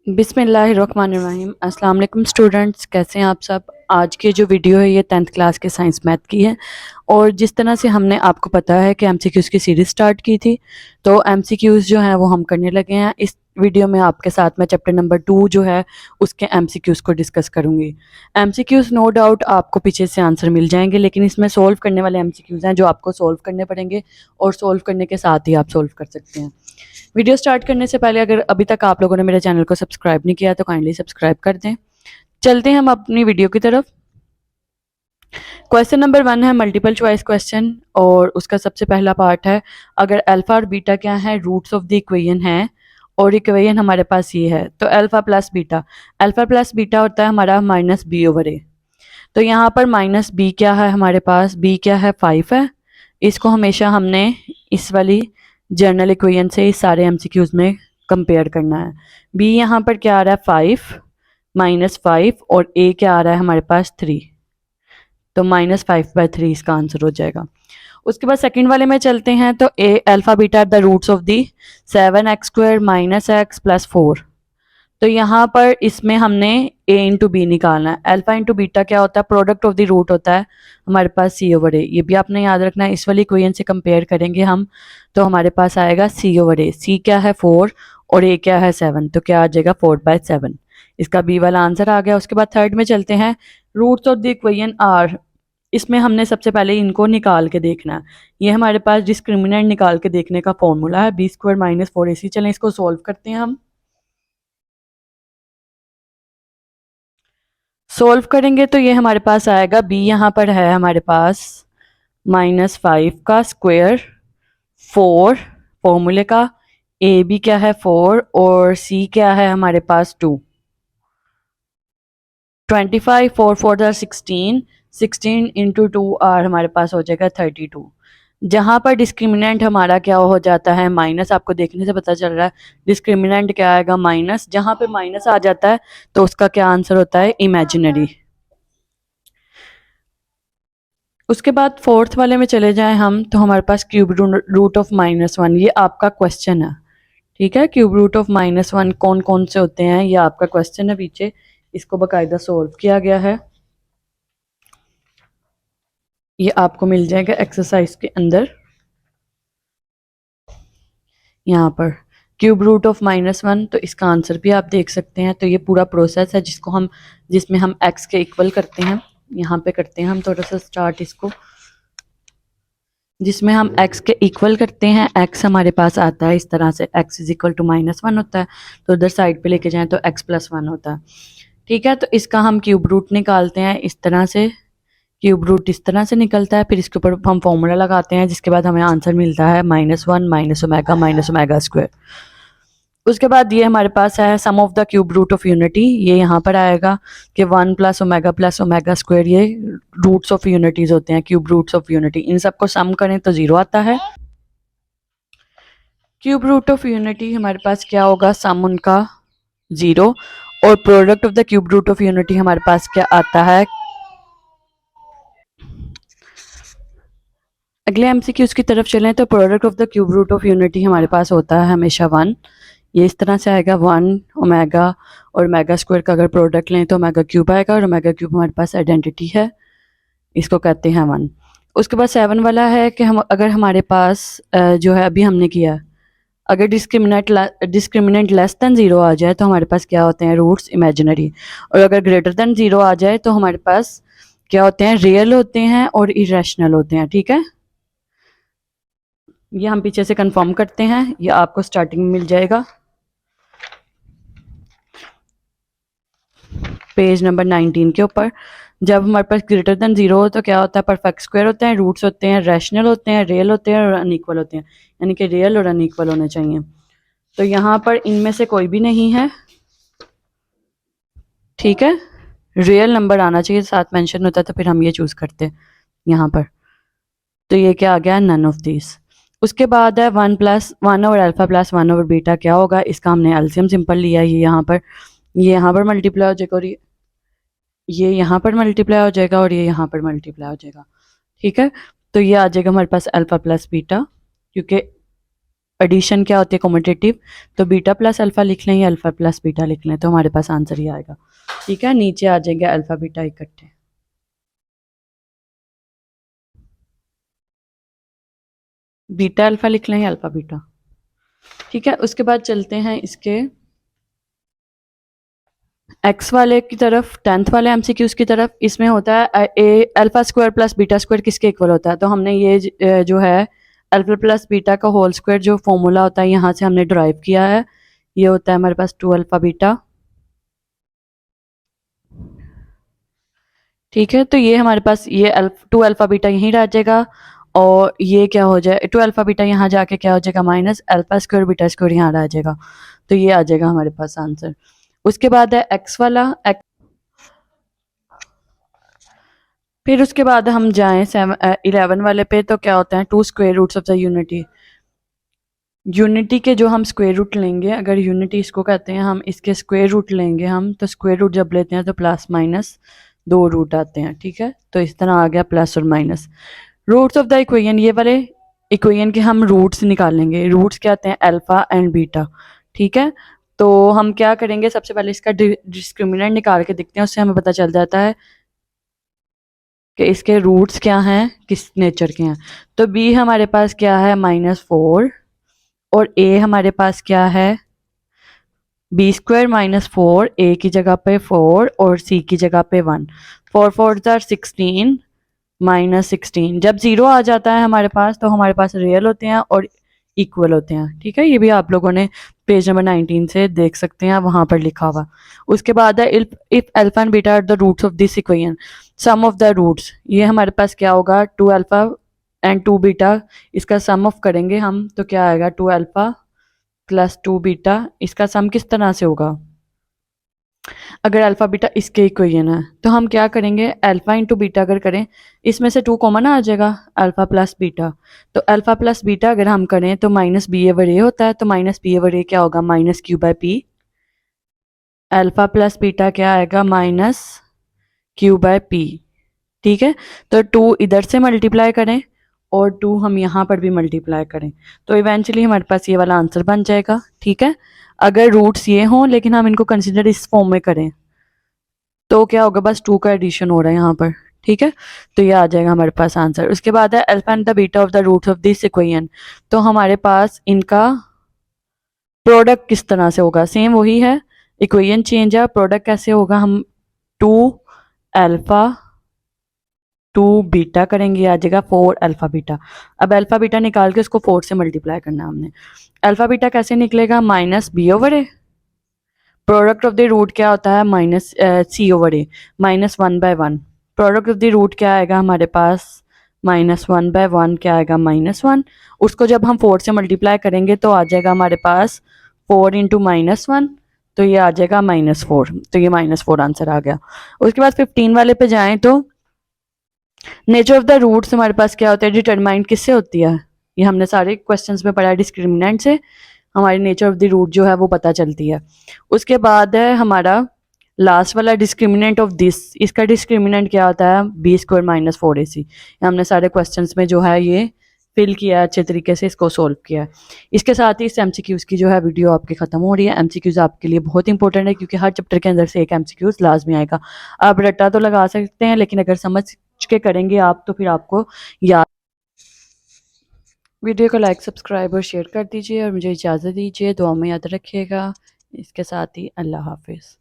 बिस्मिल्लाहिर्रहमानिर्रहीम। अस्सलाम वालेकुम स्टूडेंट्स, कैसे हैं आप सब। आज की जो वीडियो है ये 10th क्लास के साइंस मैथ की है। और जिस तरह से हमने आपको पता है कि एमसीक्यूज़ की सीरीज़ स्टार्ट की थी, तो एमसीक्यूज़ जो हैं वो हम करने लगे हैं। इस वीडियो में आपके साथ मैं चैप्टर नंबर 2 जो है उसके एमसीक्यूज़ को डिस्कस करूँगी। एमसीक्यूज़ नो डाउट आपको पीछे से आंसर मिल जाएंगे, लेकिन इसमें सोल्व करने वाले एमसीक्यूज़ हैं जो आपको सोल्व करने पड़ेंगे, और सोल्व करने के साथ ही आप सोल्व कर सकते हैं। वीडियो स्टार्ट करने से पहले अगर अभी तक आप लोगों ने मेरे चैनल को सब्सक्राइब नहीं किया तो काइंडली सब्सक्राइब कर दें। चलते हैं हम अपनी वीडियो की तरफ। क्वेश्चन नंबर 1 है मल्टीपल चॉइस क्वेश्चन, और उसका सबसे पहला पार्ट है, अगर अल्फा और बीटा क्या है, रूट्स ऑफ द इक्वेशन है, और इक्वेशन हमारे पास ये है, तो अल्फा प्लस बीटा होता है हमारा माइनस बी ओवर ए। तो यहाँ पर माइनस बी क्या है, हमारे पास बी क्या है, 5 है। इसको हमेशा हमने इस वाली जर्नल इक्वेशन से इस सारे एमसीक्यूज में कंपेयर करना है। बी यहाँ पर क्या आ रहा है, 5 -5, और ए क्या आ रहा है हमारे पास 3, तो -5/3 इसका आंसर हो जाएगा। उसके बाद सेकंड वाले में चलते हैं, तो A alpha beta the roots of the 7x² - x + 4। तो यहाँ पर इसमें हमने a इंटू बी निकालना है। अल्फा इंटू बीटा क्या होता है, प्रोडक्ट ऑफ द रूट होता है हमारे पास c ओवर a। ये भी आपने याद रखना है। इस वाली इक्वेशन से कंपेयर करेंगे हम, तो हमारे पास आएगा c ओवर a। c क्या है 4 और a क्या है 7, तो क्या आ जाएगा 4/7। इसका b वाला आंसर आ गया। उसके बाद थर्ड में चलते हैं, roots of the equation are. इसमें हमने सबसे पहले इनको निकाल के देखना है। ये हमारे पास डिस्क्रिमिनेंट निकाल के देखने का फॉर्मूला है, b² - 4ac। चलें इसको सोल्व करते हैं हम। सोल्व करेंगे तो ये हमारे पास आएगा, b यहाँ पर है हमारे पास -5 का स्क्वायर 4 फॉर्मूले का, a भी क्या है 4, और c क्या है हमारे पास 2। 25 4 4 16, 16 इंटू 2 आर हमारे पास हो जाएगा 32। जहाँ पर डिस्क्रिमिनेंट हमारा क्या हो जाता है, माइनस। आपको देखने से पता चल रहा है डिस्क्रिमिनेंट क्या आएगा, माइनस। जहाँ पे माइनस आ जाता है तो उसका क्या आंसर होता है, इमेजिनरी। उसके बाद फोर्थ वाले में चले जाएं हम, तो हमारे पास क्यूब रूट ऑफ -1। ये आपका क्वेश्चन है, ठीक है। क्यूब रूट ऑफ -1 कौन कौन से होते हैं, ये आपका क्वेश्चन है। पीछे इसको बाकायदा सोल्व किया गया है, ये आपको मिल जाएगा एक्सरसाइज के अंदर। यहाँ पर क्यूब रूट ऑफ -1, तो इसका आंसर भी आप देख सकते हैं। तो ये पूरा प्रोसेस है जिसमें हम x के इक्वल करते हैं। यहाँ पे करते हैं हम थोड़ा सा स्टार्ट इसको, जिसमें हम x के इक्वल करते हैं। x हमारे पास आता है इस तरह से, x = -1 होता है, तो उधर साइड पे लेके जाएं तो x + 1 होता है, ठीक है। तो इसका हम क्यूब रूट निकालते हैं इस तरह से। क्यूब रूट इस तरह से निकलता है, फिर इसके ऊपर हम फॉर्मूला लगाते हैं, जिसके बाद हमें आंसर मिलता है -1 - ओमेगा उसके बाद ये हमारे पास है sum of the cube root of unity. ये यहाँ पर आएगा कि 1 + ओमेगा ये रूट्स ऑफ यूनिटीज होते हैं, क्यूब रूट्स ऑफ यूनिटी। इन सबको सम करें तो 0 आता है। क्यूब रूट ऑफ यूनिटी हमारे पास क्या होगा, सम उनका 0, और product of the cube root of unity हमारे पास क्या आता है। अगले एमसीक्यूज की तरफ चलें, तो product of the cube root of unity हमारे पास होता है हमेशा 1। ये इस तरह से आएगा 1 ओमेगा, और ओमेगा स्क्वायर का अगर प्रोडक्ट लें तो ओमेगा क्यूब आएगा, और ओमेगा क्यूब हमारे पास आइडेंटिटी है, इसको कहते हैं 1। उसके बाद 7 वाला है कि हम अगर हमारे पास जो है अभी हमने किया, अगर डिस्क्रिमिनेंट लेस देन 0 आ जाए तो हमारे पास क्या होते हैं, रूट्स इमेजिनरी। और अगर ग्रेटर देन 0 आ जाए तो हमारे पास क्या होते हैं, रियल होते हैं और इरेशनल होते हैं, ठीक है। ये हम पीछे से कंफर्म करते हैं, ये आपको स्टार्टिंग में मिल जाएगा पेज नंबर 19 के ऊपर। जब हमारे पास ग्रेटर देन 0 हो तो क्या होता है, परफेक्ट स्क्वायर होते हैं, रूट्स होते हैं, रैशनल होते हैं, रियल होते हैं, और अनइक्वल होते हैं, यानी कि रियल और अनइक्वल होने चाहिए। तो यहाँ पर इनमें से कोई भी नहीं है, ठीक है। रियल नंबर आना चाहिए, साथ मेंशन होता है, तो फिर हम ये चूज करते हैं यहाँ पर। तो ये क्या आ गया, नन ऑफ दिस। उसके बाद है 1 और अल्फा + 1 ओवर बीटा क्या होगा, इसका हमने एलसीएम सिंपल लिया। ये यहाँ पर मल्टीप्लाई हो जाएगा, और ये यहाँ पर मल्टीप्लाई हो जाएगा, और ये यहाँ पर मल्टीप्लाई हो जाएगा, ठीक है। तो ये आ जाएगा हमारे पास अल्फा + बीटा, क्योंकि एडिशन क्या होती है, कॉम्यूटेटिव। तो बीटा प्लस अल्फ़ा लिख लें या अल्फ़ा प्लस बीटा लिख लें, तो हमारे पास आंसर ही आएगा। ठीक है, नीचे आ जाएंगे अल्फ़ा बीटा इकट्ठे। बीटा अल्फ़ा लिख लें या अल्फ़ा बीटा। ठीक है, उसके बाद चलते हैं इसके एक्स वाले की तरफ, 10th वाले एमसीक्यूज की तरफ। इसमें होता है A alpha square plus beta square किसके इक्वल होता है। तो हमने ये जो है अल्फा प्लस बीटा का होल स्क्वायर जो फॉर्मूला होता है यहाँ से हमने ड्राइव किया है। ये होता है हमारे पास 2 अल्फा बीटा। ठीक है, तो ये हमारे पास ये 2 अल्फा बीटा यहीं रह जाएगा और ये क्या हो जाए 2 अल्फा बीटा यहाँ जाके क्या हो जाएगा minus alpha square beta square यहाँ रह जाएगा। तो ये आ जाएगा हमारे पास आंसर। उसके बाद है एक्स वाला फिर उसके बाद हम जाएं 11 वाले पे। तो क्या होता है 2 square roots of the unity. Unity के जो हम स्क्वायर रूट लेंगे, अगर यूनिटी इसको कहते हैं, हम इसके स्क्वायर रूट लेंगे हम, तो स्क्वायर रूट जब लेते हैं तो प्लस माइनस 2 रूट आते हैं। ठीक है, तो इस तरह आ गया प्लस और minus. Roots of the equation, ये वाले इक्वेशन के हम रूट्स निकालेंगे। रूट्स क्या आते हैं अल्फा एंड बीटा। ठीक है, तो हम क्या करेंगे, सबसे पहले इसका डिस्क्रिमिनेंट निकाल के देखते हैं, उससे हमें पता चल जाता है कि इसके रूट्स क्या हैं, किस नेचर के हैं। तो बी हमारे पास क्या है -4 और ए हमारे पास क्या है बी स्क्वायर -4, ए की जगह पे 4 और सी की जगह पे 1। 4 4 16 -16। जब 0 आ जाता है हमारे पास तो हमारे पास रियल होते हैं और इक्वल होते हैं। ठीक है, ये भी आप लोगों ने पेज नंबर 19 से देख सकते हैं, वहां पर लिखा हुआ। उसके बाद है if alpha and beta are the roots of this equation, sum of the roots. ये हमारे पास क्या होगा 2 अल्फा एंड 2 बीटा, इसका सम ऑफ करेंगे हम तो क्या आएगा 2 अल्फा प्लस 2 बीटा। इसका सम किस तरह से होगा, अगर अल्फा बीटा इसके इक्वेशन है तो हम क्या करेंगे अल्फा इंटू बीटा अगर करें, इसमें से 2 कॉमन आ जाएगा अल्फा प्लस बीटा। तो अल्फा प्लस बीटा अगर हम करें तो माइनस बी ओवर ए होता है, तो माइनस बी ओवर ए क्या होगा minus Q by P. Alpha plus beta क्या आएगा माइनस क्यू बाय पी। ठीक है, तो 2 इधर से मल्टीप्लाई करें और 2 हम यहाँ पर भी मल्टीप्लाई करें तो इवेंचुअली हमारे पास ये वाला आंसर बन जाएगा। ठीक है, अगर रूट्स ये हों लेकिन हम इनको कंसिडर इस फॉर्म में करें तो क्या होगा बस 2 का एडिशन हो रहा है यहाँ पर। ठीक है, तो ये आ जाएगा हमारे पास आंसर। उसके बाद है alpha and the beta of the roots of this equation. तो हमारे पास इनका प्रोडक्ट किस तरह से होगा, सेम वही है, इक्वेशन चेंज है, प्रोडक्ट कैसे होगा, हम 2 अल्फा 2 बीटा करेंगे, आ जाएगा 4 अल्फा बीटा। अब अल्फा बीटा निकाल के उसको 4 से मल्टीप्लाई करना है हमने। अल्फा बीटा कैसे निकलेगा minus B over A, product of the root क्या होता है minus C over A, -1/1। Product of the root क्या आएगा हमारे पास -1/1, क्या आएगा -1। उसको जब हम 4 से मल्टीप्लाई करेंगे तो आ जाएगा हमारे पास 4 इंटू -1, तो ये आ जाएगा -4। तो ये -4 आंसर आ गया। उसके बाद 15 वाले पे जाएं तो नेचर ऑफ द रूट्स हमारे पास क्या होता है डिटरमाइंड किससे होती है, ये हमने सारे क्वेश्चंस में पढ़ा है, डिस्क्रिमिनेंट से हमारी नेचर ऑफ द रूट जो है वो पता चलती है। उसके बाद है हमारा लास्ट वाला डिस्क्रिमिनेंट ऑफ दिस। इसका डिस्क्रिमिनेंट क्या होता है बी स्क्वायर -4ac। हमने सारे क्वेश्चंस में जो है ये फिल किया है, अच्छे तरीके से इसको सोल्व किया है। इसके साथ ही इस एमसीक्यूज की जो है वीडियो आपकी खत्म हो रही है। एमसीक्यूज आपके लिए बहुत इंपॉर्टेंट है क्योंकि हर चैप्टर के अंदर से एक एमसीक्यूज लाजमी आएगा। आप रट्टा तो लगा सकते हैं लेकिन अगर समझ के करेंगे आप तो फिर आपको याद। वीडियो को लाइक सब्सक्राइब और शेयर कर दीजिए और मुझे इजाज़त दीजिए, दुआ में याद रखिएगा। इसके साथ ही अल्लाह हाफिज़।